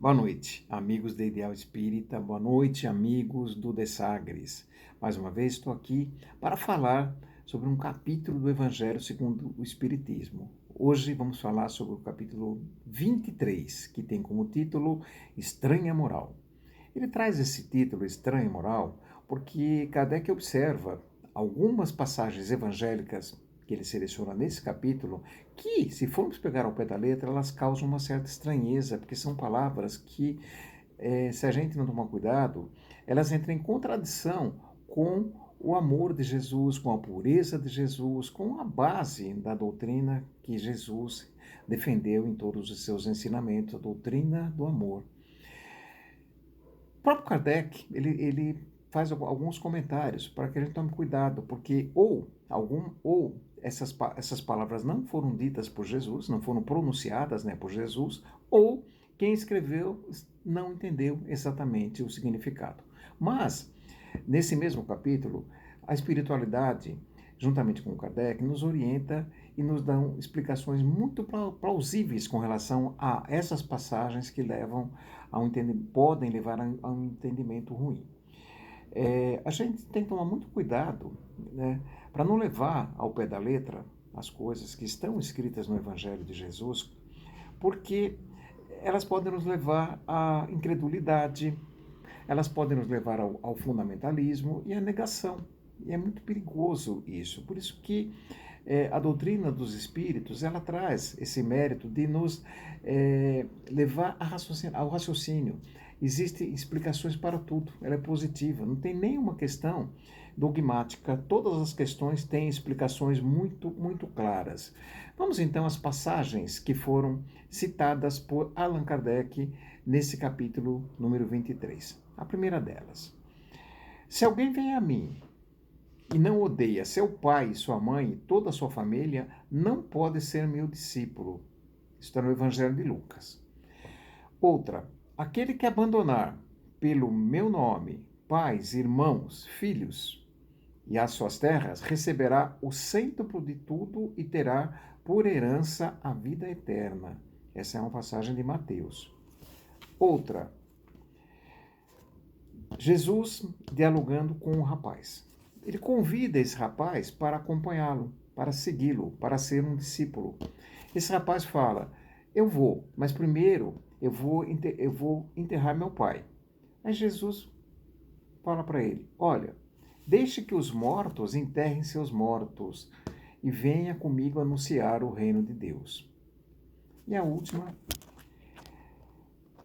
Boa noite, amigos da Ideal Espírita, boa noite, amigos do De Sagres. Mais uma vez estou aqui para falar sobre um capítulo do Evangelho segundo o Espiritismo. Hoje vamos falar sobre o capítulo 23, que tem como título Estranha Moral. Ele traz esse título, Estranha Moral, porque Kardec observa algumas passagens evangélicas que ele seleciona nesse capítulo, que, se formos pegar ao pé da letra, elas causam uma certa estranheza, porque são palavras que, se a gente não tomar cuidado, elas entram em contradição com o amor de Jesus, com a pureza de Jesus, com a base da doutrina que Jesus defendeu em todos os seus ensinamentos, a doutrina do amor. O próprio Kardec, ele faz alguns comentários para que a gente tome cuidado, porque ou essas palavras não foram ditas por Jesus, não foram pronunciadas, né, por Jesus, ou quem escreveu não entendeu exatamente o significado. Mas, nesse mesmo capítulo, a espiritualidade, juntamente com o Kardec, nos orienta e nos dão explicações muito plausíveis com relação a essas passagens que podem levar a um entendimento ruim. A gente tem que tomar muito cuidado, né, para não levar ao pé da letra as coisas que estão escritas no Evangelho de Jesus, porque elas podem nos levar à incredulidade, elas podem nos levar ao fundamentalismo e à negação. E é muito perigoso isso. Por isso que a doutrina dos espíritos, ela traz esse mérito de nos levar ao raciocínio. Existem explicações para tudo, ela é positiva, não tem nenhuma questão dogmática, todas as questões têm explicações muito, muito claras. Vamos então às passagens que foram citadas por Allan Kardec nesse capítulo número 23. A primeira delas: se alguém vem a mim e não odeia seu pai, sua mãe e toda a sua família, não pode ser meu discípulo. Isso está no Evangelho de Lucas. Outra: aquele que abandonar pelo meu nome pais, irmãos, filhos e as suas terras, receberá o cêntuplo de tudo e terá por herança a vida eterna. Essa é uma passagem de Mateus. Outra: Jesus dialogando com o rapaz. Ele convida esse rapaz para acompanhá-lo, para segui-lo, para ser um discípulo. Esse rapaz fala: eu vou, mas primeiro eu vou enterrar meu pai. Aí Jesus fala para ele: olha, deixe que os mortos enterrem seus mortos e venha comigo anunciar o reino de Deus. E a última: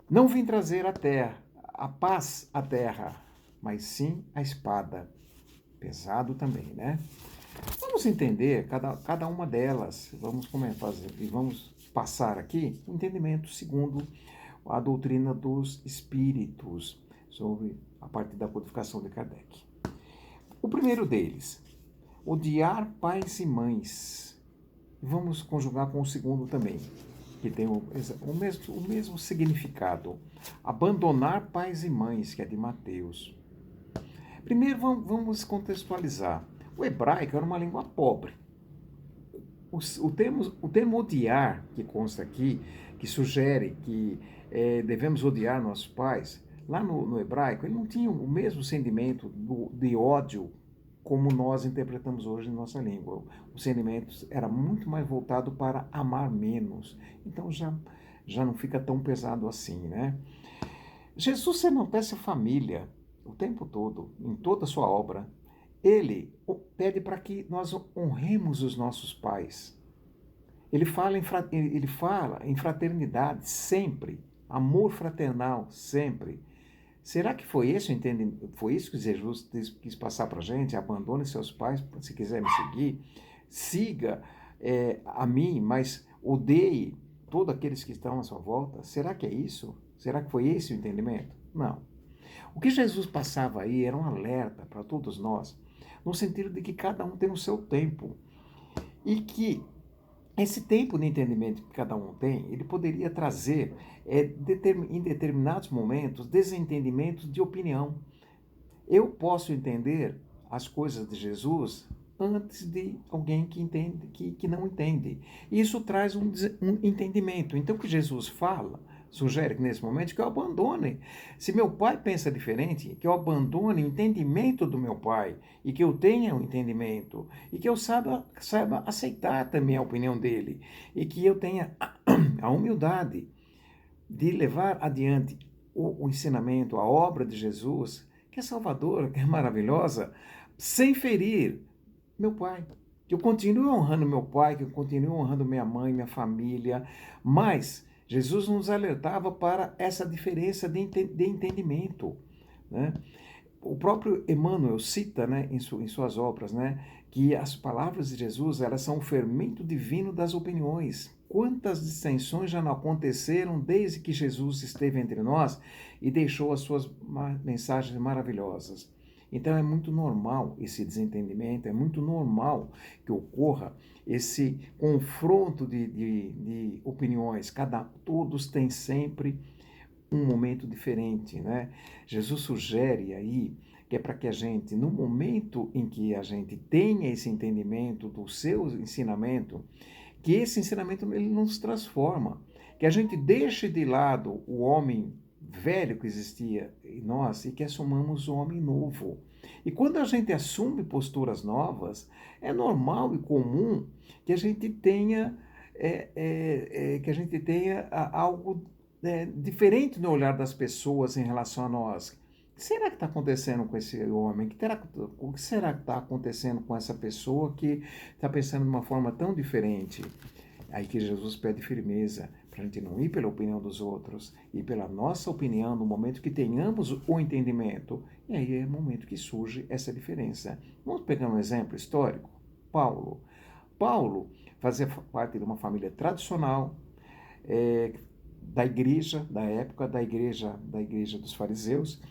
não vim trazer a paz à terra, mas sim a espada. Pesado também, né? Vamos entender cada uma delas. Vamos fazer e vamos passar aqui o entendimento segundo a doutrina dos espíritos, sobre a partir da codificação de Kardec. O primeiro deles: odiar pais e mães. Vamos conjugar com o segundo também, que tem o mesmo significado. Abandonar pais e mães, que é de Mateus. Primeiro vamos contextualizar. O hebraico era uma língua pobre. O termo odiar, que consta aqui, que sugere que devemos odiar nossos pais, lá no hebraico, ele não tinha o mesmo sentimento de ódio como nós interpretamos hoje em nossa língua. O sentimento era muito mais voltado para amar menos. Então já não fica tão pesado assim, né? Jesus se enaltece a família o tempo todo, em toda a sua obra. Ele pede para que nós honremos os nossos pais. Ele fala em fraternidade sempre, amor fraternal sempre. Será que foi isso que Jesus quis passar para a gente? Abandone seus pais se quiser me seguir. Siga a mim, mas odeie todos aqueles que estão à sua volta. Será que é isso? Será que foi esse o entendimento? Não. O que Jesus passava aí era um alerta para todos nós, no sentido de que cada um tem o seu tempo e que esse tempo de entendimento que cada um tem, ele poderia trazer, em determinados momentos, desentendimentos de opinião. Eu posso entender as coisas de Jesus antes de alguém que não entende. Isso traz um entendimento. Então, o que Jesus fala sugere que nesse momento que eu abandone. Se meu pai pensa diferente, que eu abandone o entendimento do meu pai e que eu tenha um entendimento e que eu saiba aceitar também a opinião dele e que eu tenha a humildade de levar adiante o ensinamento, a obra de Jesus, que é salvadora, que é maravilhosa, sem ferir meu pai. Que eu continue honrando meu pai, que eu continue honrando minha mãe, minha família, mas Jesus nos alertava para essa diferença de entendimento, né? O próprio Emmanuel cita, né, em suas obras, né, que as palavras de Jesus, elas são o fermento divino das opiniões. Quantas dissensões já não aconteceram desde que Jesus esteve entre nós e deixou as suas mensagens maravilhosas. Então é muito normal esse desentendimento, é muito normal que ocorra esse confronto de opiniões. Todos têm sempre um momento diferente, né? Jesus sugere aí que é para que a gente, no momento em que a gente tenha esse entendimento do seu ensinamento, que esse ensinamento ele nos transforma, que a gente deixe de lado o homem velho que existia em nós e que assumamos o homem novo. E quando a gente assume posturas novas, é normal e comum que a gente tenha algo diferente no olhar das pessoas em relação a nós. O que será que está acontecendo com esse homem? O que será que está acontecendo com essa pessoa que está pensando de uma forma tão diferente? Aí que Jesus pede firmeza para a gente não ir pela opinião dos outros, ir pela nossa opinião no momento que tenhamos o entendimento. E aí é o momento que surge essa diferença. Vamos pegar um exemplo histórico. Paulo. Paulo fazia parte de uma família tradicional, da igreja da época, da igreja dos fariseus.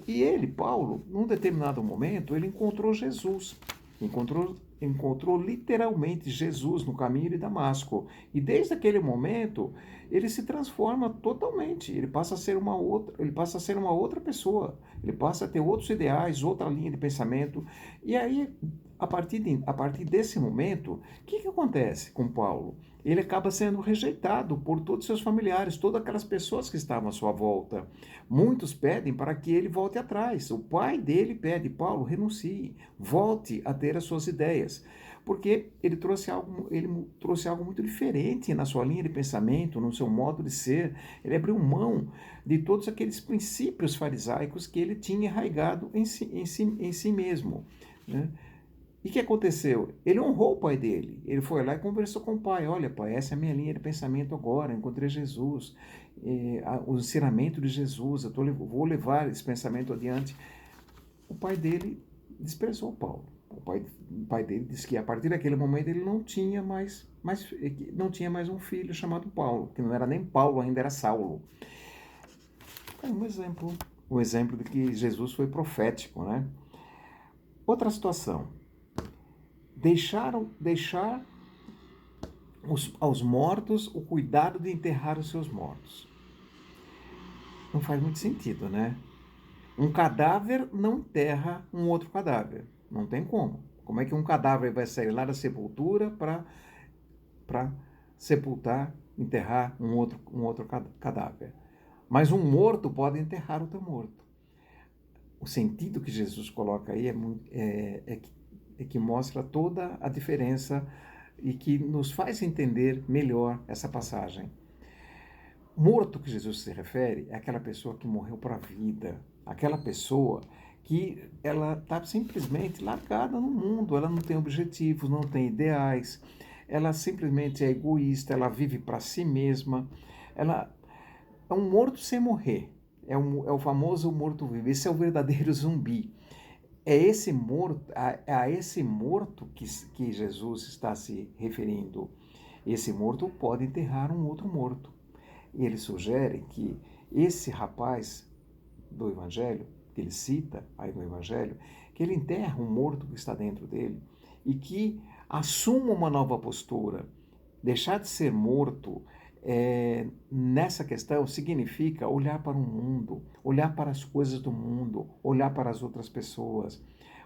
E ele, Paulo, num determinado momento, ele encontrou Jesus. Encontrou literalmente Jesus no caminho de Damasco. E desde aquele momento, ele se transforma totalmente. Ele passa a ser uma outra pessoa. Ele passa a ter outros ideais, outra linha de pensamento. E aí, a partir desse momento, o que acontece com Paulo? Ele acaba sendo rejeitado por todos os seus familiares, todas aquelas pessoas que estavam à sua volta. Muitos pedem para que ele volte atrás. O pai dele pede: Paulo, renuncie, volte a ter as suas ideias. Porque ele trouxe algo muito diferente na sua linha de pensamento, no seu modo de ser. Ele abriu mão de todos aqueles princípios farisaicos que ele tinha enraizado em si mesmo, né? E o que aconteceu? Ele honrou o pai dele. Ele foi lá e conversou com o pai. Olha, pai, essa é a minha linha de pensamento agora. Eu encontrei Jesus, o ensinamento de Jesus. Vou levar esse pensamento adiante. O pai dele desprezou Paulo. O pai dele disse que a partir daquele momento ele não tinha mais um filho chamado Paulo, que não era nem Paulo, ainda era Saulo. É um exemplo de que Jesus foi profético, né? Outra situação. Deixar aos mortos o cuidado de enterrar os seus mortos. Não faz muito sentido, né? Um cadáver não enterra um outro cadáver. Não tem como. Como é que um cadáver vai sair lá da sepultura para sepultar, enterrar um outro cadáver? Mas um morto pode enterrar outro morto. O sentido que Jesus coloca aí é que mostra toda a diferença e que nos faz entender melhor essa passagem. Morto que Jesus se refere é aquela pessoa que morreu para a vida, aquela pessoa que ela está simplesmente largada no mundo, ela não tem objetivos, não tem ideais, ela simplesmente é egoísta, ela vive para si mesma, ela é um morto sem morrer, é o famoso morto-vivo, esse é o verdadeiro zumbi. É a esse morto que Jesus está se referindo. Esse morto pode enterrar um outro morto. E ele sugere que esse rapaz do Evangelho, que ele cita aí no Evangelho, que ele enterra um morto que está dentro dele e que assuma uma nova postura. Deixar de ser morto nessa questão significa olhar para o mundo, olhar para as coisas do mundo, olhar para as outras pessoas.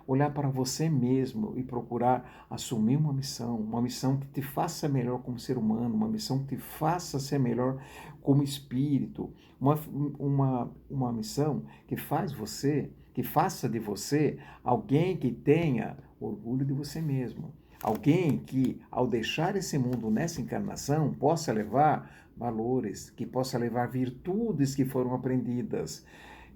olhar para você mesmo e procurar assumir uma missão que te faça melhor como ser humano, uma missão que te faça ser melhor como espírito, uma, uma missão que faz você, que faça de você alguém que tenha orgulho de você mesmo. Alguém que, ao deixar esse mundo nessa encarnação, possa levar valores, que possa levar virtudes que foram aprendidas.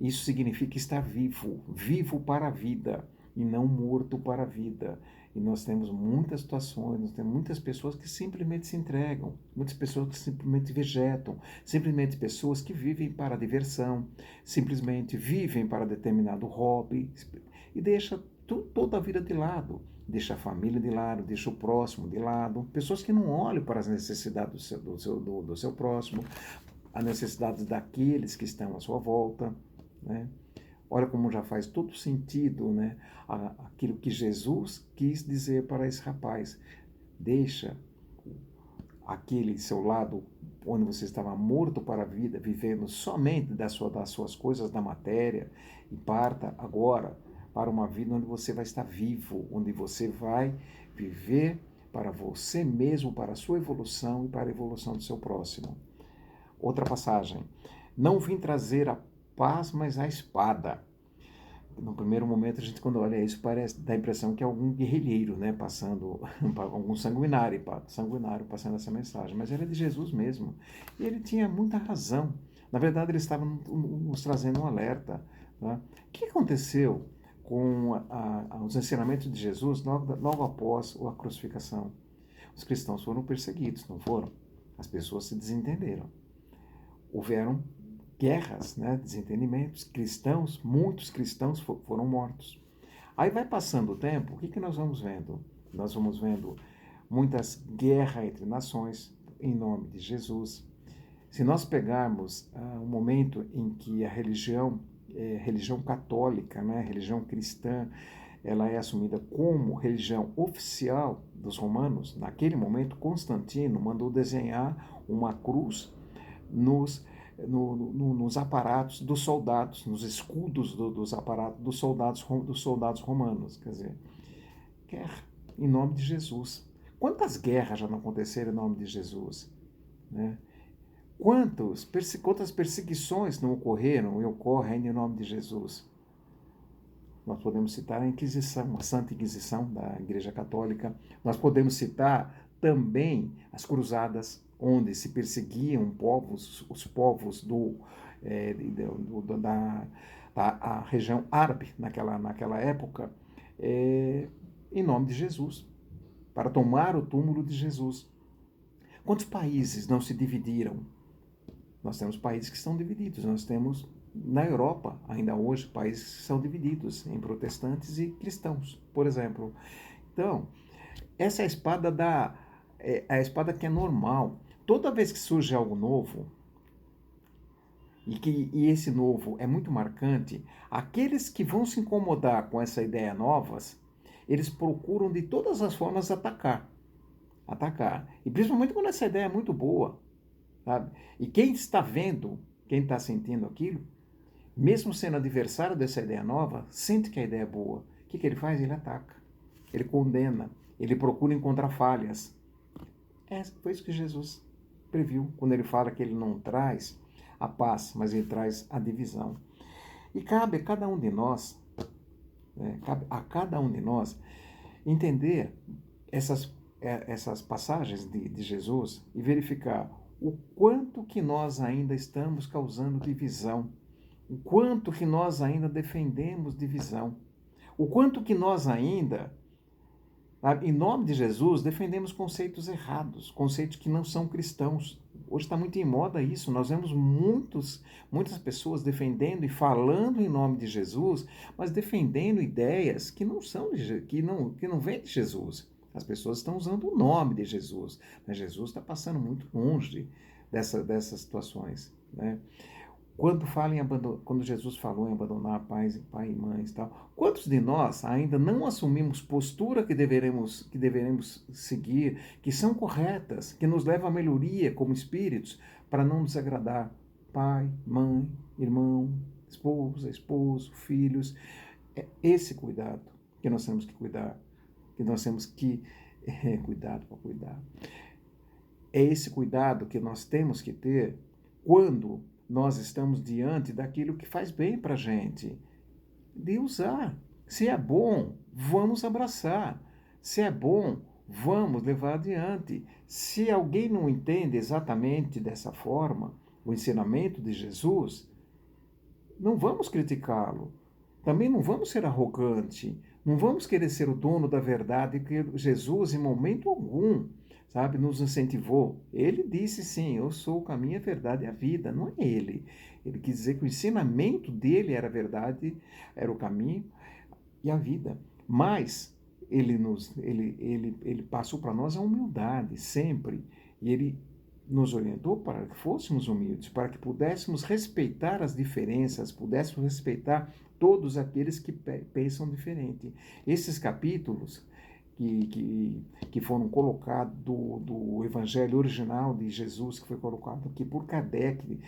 Isso significa estar vivo, vivo para a vida e não morto para a vida. E nós temos muitas situações, nós temos muitas pessoas que simplesmente se entregam, muitas pessoas que simplesmente vegetam, simplesmente pessoas que vivem para a diversão, simplesmente vivem para determinado hobby e deixa toda a vida de lado. Deixa a família de lado, deixa o próximo de lado. Pessoas que não olham para as necessidades do seu próximo, as necessidades daqueles que estão à sua volta, né? Olha como já faz todo sentido, né? Aquilo que Jesus quis dizer para esse rapaz. Deixa aquele seu lado onde você estava morto para a vida, vivendo somente das suas coisas da matéria, e parta agora para uma vida onde você vai estar vivo, onde você vai viver para você mesmo, para a sua evolução e para a evolução do seu próximo. Outra passagem. Não vim trazer a paz, mas a espada. No primeiro momento, a gente, quando olha isso, parece, dá a impressão que é algum guerrilheiro, né, passando, algum sanguinário passando essa mensagem. Mas era de Jesus mesmo. E ele tinha muita razão. Na verdade, ele estava nos trazendo um alerta. Né? O que aconteceu com os ensinamentos de Jesus logo após a crucificação? Os cristãos foram perseguidos, não foram? As pessoas se desentenderam. Houveram guerras, né, desentendimentos, muitos cristãos foram mortos. Aí vai passando o tempo, o que nós vamos vendo? Nós vamos vendo muitas guerras entre nações em nome de Jesus. Se nós pegarmos o momento em que a religião católica, né, religião cristã, ela é assumida como religião oficial dos romanos, naquele momento Constantino mandou desenhar uma cruz nos aparatos dos soldados, nos escudos dos aparatos dos soldados romanos. Quer dizer, guerra em nome de Jesus. Quantas guerras já não aconteceram em nome de Jesus? Né? Quantas perseguições não ocorreram e ocorrem em nome de Jesus? Nós podemos citar a Inquisição, a Santa Inquisição da Igreja Católica. Nós podemos citar também as cruzadas, onde se perseguiam os povos da região árabe naquela época, em nome de Jesus, para tomar o túmulo de Jesus. Quantos países não se dividiram? Nós temos países que estão divididos, nós temos na Europa, ainda hoje, países que são divididos em protestantes e cristãos, por exemplo. Então, essa é a espada que é normal. Toda vez que surge algo novo, e esse novo é muito marcante, aqueles que vão se incomodar com essa ideia novas, eles procuram de todas as formas atacar. E principalmente quando essa ideia é muito boa, sabe? E quem está vendo, quem está sentindo aquilo, mesmo sendo adversário dessa ideia nova, sente que a ideia é boa. O que ele faz? Ele ataca. Ele condena. Ele procura encontrar falhas. Foi isso que Jesus previu, quando ele fala que ele não traz a paz, mas ele traz a divisão. E cabe a cada um de nós, entender essas passagens de Jesus e verificar o quanto que nós ainda estamos causando divisão, o quanto que nós ainda defendemos divisão, o quanto que nós ainda, em nome de Jesus, defendemos conceitos errados, conceitos que não são cristãos. Hoje está muito em moda isso, nós vemos muitas pessoas defendendo e falando em nome de Jesus, mas defendendo ideias que não vêm de Jesus. As pessoas estão usando o nome de Jesus, mas Jesus está passando muito longe dessas situações, né? Quando Jesus falou em abandonar pai e mãe e tal, quantos de nós ainda não assumimos postura que deveremos seguir, que são corretas, que nos levam à melhoria como espíritos, para não desagradar pai, mãe, irmão, esposa, esposo, filhos? Esse cuidado que nós temos que cuidar, que nós temos que cuidado para cuidar. É esse cuidado que nós temos que ter quando nós estamos diante daquilo que faz bem para a gente. De usar. Se é bom, vamos abraçar. Se é bom, vamos levar adiante. Se alguém não entende exatamente dessa forma o ensinamento de Jesus, não vamos criticá-lo. Também não vamos ser arrogante. Não vamos querer ser o dono da verdade, que Jesus, em momento algum, sabe, nos incentivou. Ele disse sim, eu sou o caminho, a verdade e a vida. Não é ele. Ele quis dizer que o ensinamento dele era a verdade, era o caminho e a vida. Mas ele passou para nós a humildade sempre. E ele nos orientou para que fôssemos humildes, para que pudéssemos respeitar as diferenças, pudéssemos respeitar todos aqueles que pensam diferente. Esses capítulos que foram colocados do Evangelho original de Jesus, que foi colocado aqui por Kardec,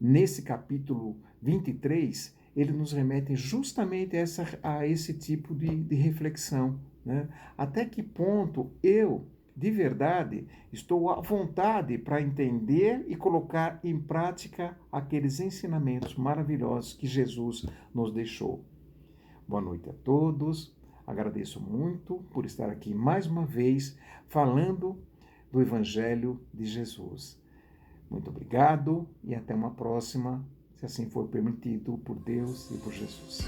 nesse capítulo 23, ele nos remete justamente a esse tipo de reflexão. Né? Até que ponto eu, de verdade, estou à vontade para entender e colocar em prática aqueles ensinamentos maravilhosos que Jesus nos deixou. Boa noite a todos. Agradeço muito por estar aqui mais uma vez falando do Evangelho de Jesus. Muito obrigado e até uma próxima, se assim for permitido por Deus e por Jesus.